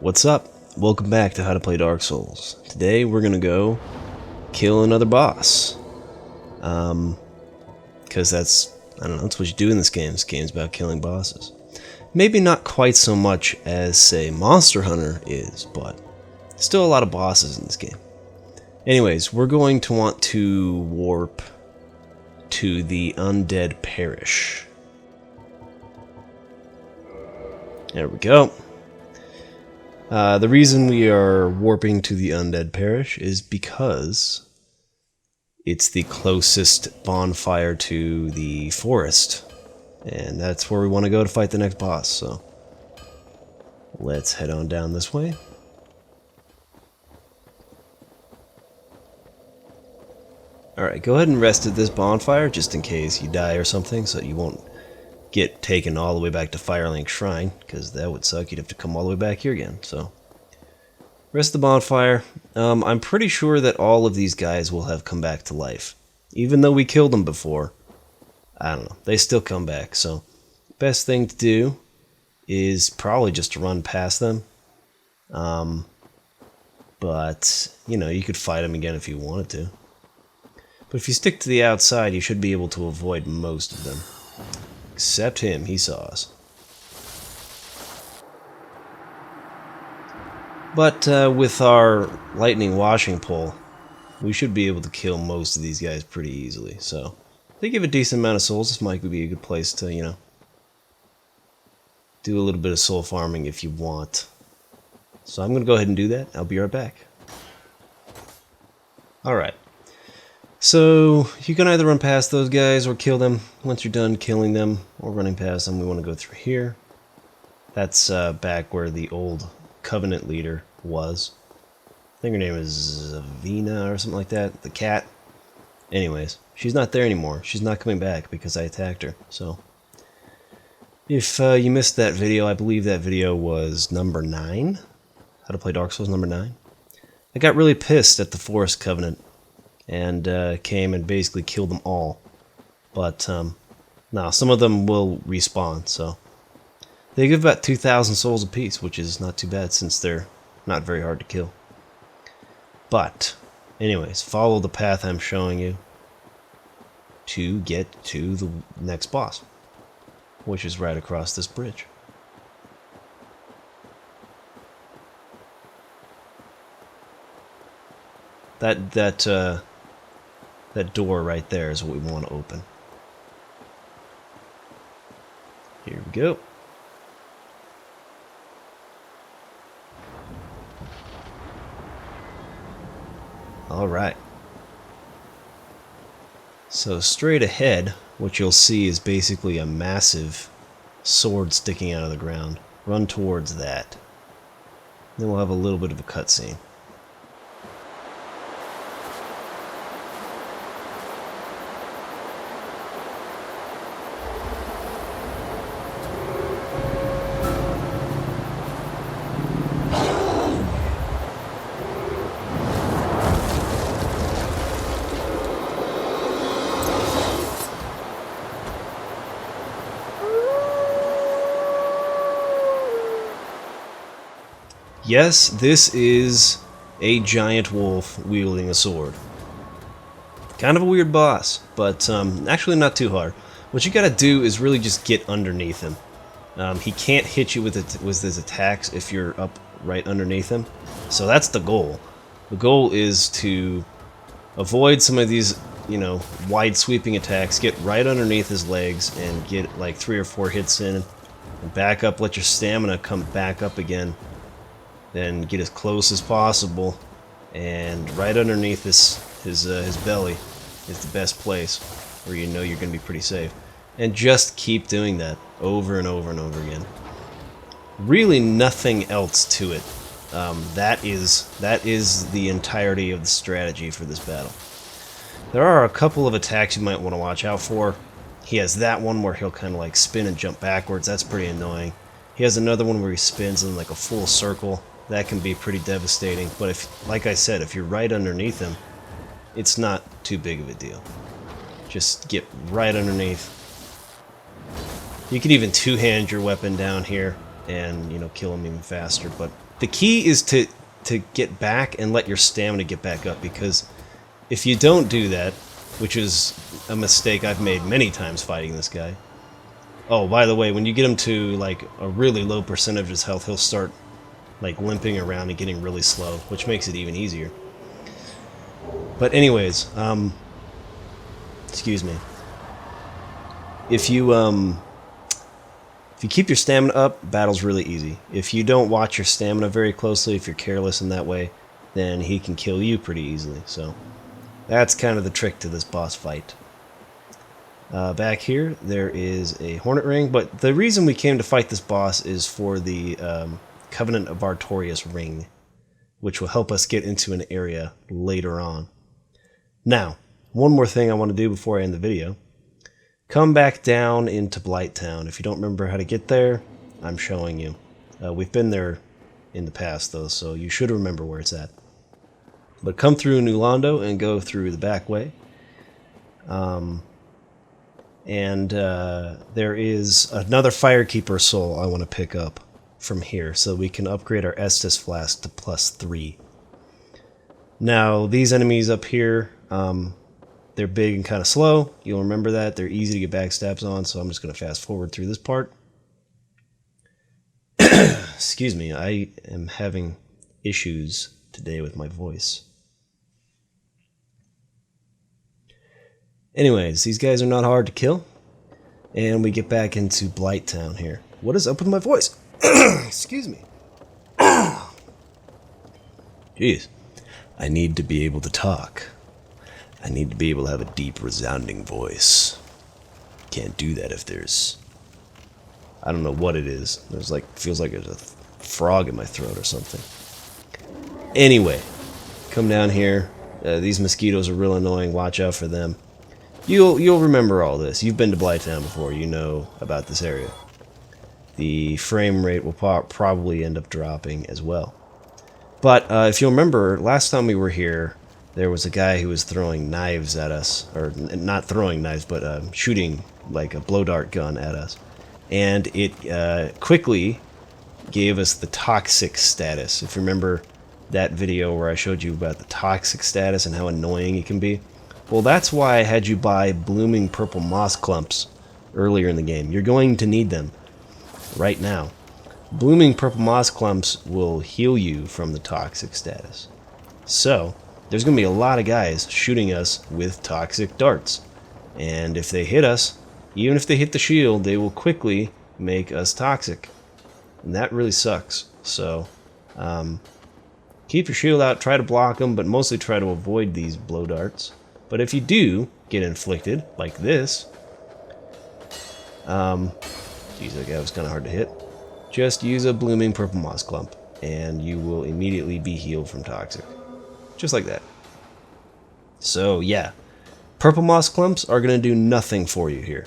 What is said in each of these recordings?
What's up? Welcome back to How to Play Dark Souls. Today we're gonna go kill another boss. Because I don't know, that's what you do in this game. This game's about killing bosses. Maybe not quite so much as, say, Monster Hunter is, but still a lot of bosses in this game. Anyways, we're going to want to warp to the Undead Parish. There we go. The reason we are warping to the Undead Parish is because it's the closest bonfire to the forest, and that's where we want to go to fight the next boss, so let's head on down this way. Alright, go ahead and rest at this bonfire just in case you die or something, so you won't get taken all the way back to Firelink Shrine, because that would suck. You'd have to come all the way back here again. So rest the bonfire. I'm pretty sure that all of these guys will have come back to life. Even though we killed them before, I don't know, they still come back. So best thing to do is probably just to run past them. But, you know, you could fight them again if you wanted to. But if you stick to the outside, you should be able to avoid most of them. Except him, he saw us. But with our lightning washing pole, we should be able to kill most of these guys pretty easily. So, if they give a decent amount of souls, this might be a good place to, you know, do a little bit of soul farming if you want. So I'm going to go ahead and do that. I'll be right back. Alright. So, you can either run past those guys or kill them. Once you're done killing them or running past them, we want to go through here. That's back where the old Covenant leader was. I think her name is Zavina or something like that. The cat. Anyways, she's not there anymore. She's not coming back because I attacked her. So, if you missed that video, I believe that video was number 9. How to Play Dark Souls number 9. I got really pissed at the Forest Covenant and came and basically killed them all. But, no, some of them will respawn, so. They give about 2,000 souls apiece, which is not too bad since they're not very hard to kill. But, anyways, follow the path I'm showing you to get to the next boss, which is right across this bridge. That door right there is what we want to open. Here we go. Alright. So straight ahead, what you'll see is basically a massive sword sticking out of the ground. Run towards that. Then we'll have a little bit of a cutscene. Yes, this is a giant wolf wielding a sword. Kind of a weird boss, but actually not too hard. What you gotta do is really just get underneath him. He can't hit you with his attacks if you're up right underneath him. So that's the goal. The goal is to avoid some of these, you know, wide sweeping attacks, get right underneath his legs and get like 3 or 4 hits in, and back up, let your stamina come back up again. Then get as close as possible, and right underneath his belly is the best place where you know you're going to be pretty safe. And just keep doing that over and over and over again. Really nothing else to it. That is the entirety of the strategy for this battle. There are a couple of attacks you might want to watch out for. He has that one where he'll kind of like spin and jump backwards. That's pretty annoying. He has another one where he spins in like a full circle. That can be pretty devastating, but if, like I said, if you're right underneath him, it's not too big of a deal. Just get right underneath. You can even two-hand your weapon down here and, you know, kill them even faster. But the key is to get back and let your stamina get back up, because if you don't do that, which is a mistake I've made many times fighting this guy. Oh, by the way, when you get him to like a really low percentage of his health, he'll start like limping around and getting really slow, which makes it even easier. But anyways, excuse me. If you keep your stamina up, battle's really easy. If you don't watch your stamina very closely, if you're careless in that way, then he can kill you pretty easily. So that's kind of the trick to this boss fight. Back here, there is a Hornet Ring, but the reason we came to fight this boss is for the Covenant of Artorias Ring, which will help us get into an area later on. Now, one more thing I want to do before I end the video. Come back down into Blighttown. If you don't remember how to get there, I'm showing you. We've been there in the past, though, so you should remember where it's at. But come through New Londo and go through the back way. There is another Firekeeper soul I want to pick up from here, so we can upgrade our Estus Flask to +3. Now, these enemies up here, they're big and kind of slow. You'll remember that. They're easy to get backstabs on, so I'm just going to fast forward through this part. Excuse me, I am having issues today with my voice. Anyways, these guys are not hard to kill. And we get back into Blighttown here. What is up with my voice? Excuse me. Jeez. I need to be able to talk. I need to be able to have a deep, resounding voice. Can't do that if there's... I don't know what it is. There's like... feels like there's a frog in my throat or something. Anyway. Come down here. These mosquitoes are real annoying. Watch out for them. You'll remember all this. You've been to Blighttown before. You know about this area. The frame rate will probably end up dropping as well. But if you'll remember, last time we were here, there was a guy who was throwing knives at us. Or not throwing knives, but shooting like a blow dart gun at us. And it quickly gave us the toxic status. If you remember that video where I showed you about the toxic status and how annoying it can be. Well, that's why I had you buy blooming purple moss clumps earlier in the game. You're going to need them right now. Blooming purple moss clumps will heal you from the toxic status. So, there's going to be a lot of guys shooting us with toxic darts. And if they hit us, even if they hit the shield, they will quickly make us toxic. And that really sucks. So, keep your shield out, try to block them, but mostly try to avoid these blow darts. But if you do get inflicted, like this, geez, that guy was kind of hard to hit. Just use a blooming purple moss clump, and you will immediately be healed from toxic. Just like that. So, yeah. Purple moss clumps are going to do nothing for you here.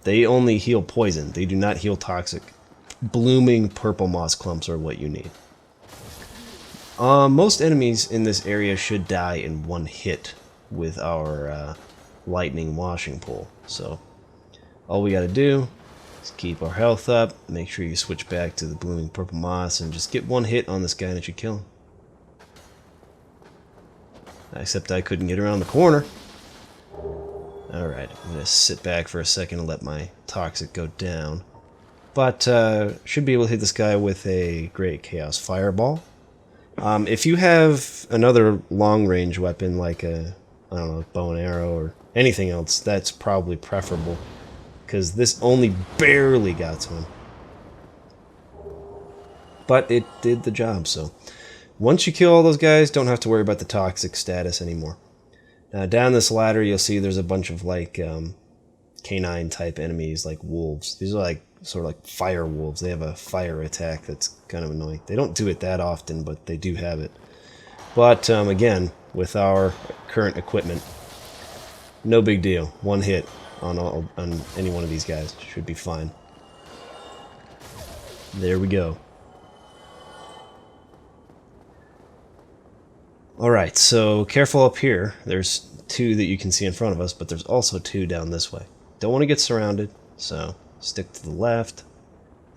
They only heal poison. They do not heal toxic. Blooming purple moss clumps are what you need. Most enemies in this area should die in one hit with our lightning washing pole. So all we gotta do is keep our health up, make sure you switch back to the blooming purple moss, and just get one hit on this guy that you kill him. Except I couldn't get around the corner. Alright, I'm gonna sit back for a second and let my toxic go down. But should be able to hit this guy with a Great Chaos Fireball. If you have another long-range weapon like a, I don't know, bow and arrow or anything else, that's probably preferable, because this only barely got to him. But it did the job, so once you kill all those guys, don't have to worry about the toxic status anymore. Now down this ladder you'll see there's a bunch of like canine type enemies like wolves. These are like sort of like fire wolves. They have a fire attack that's kind of annoying. They don't do it that often, but they do have it. But again, with our current equipment, no big deal. One hit on any one of these guys should be fine. There we go. Alright, so careful up here. There's two that you can see in front of us, but there's also two down this way. Don't want to get surrounded, so stick to the left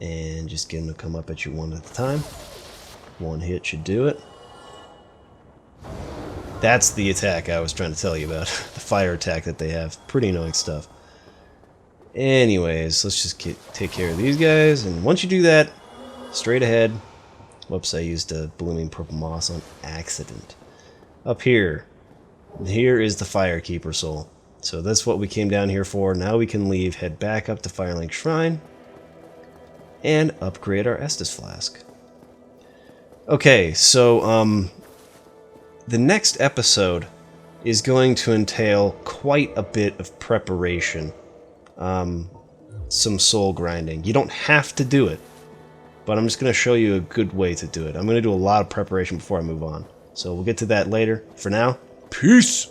And just get them to come up at you one at a time. One hit should do it. That's the attack I was trying to tell you about. The fire attack that they have. Pretty annoying stuff. Anyways, let's just take care of these guys. And once you do that, straight ahead. Whoops, I used a blooming purple moss on accident. Up here. Here is the Firekeeper soul. So that's what we came down here for. Now we can leave, head back up to Firelink Shrine, and upgrade our Estus Flask. Okay, so the next episode is going to entail quite a bit of preparation. Some soul grinding. You don't have to do it, but I'm just going to show you a good way to do it. I'm going to do a lot of preparation before I move on. So we'll get to that later. For now, peace!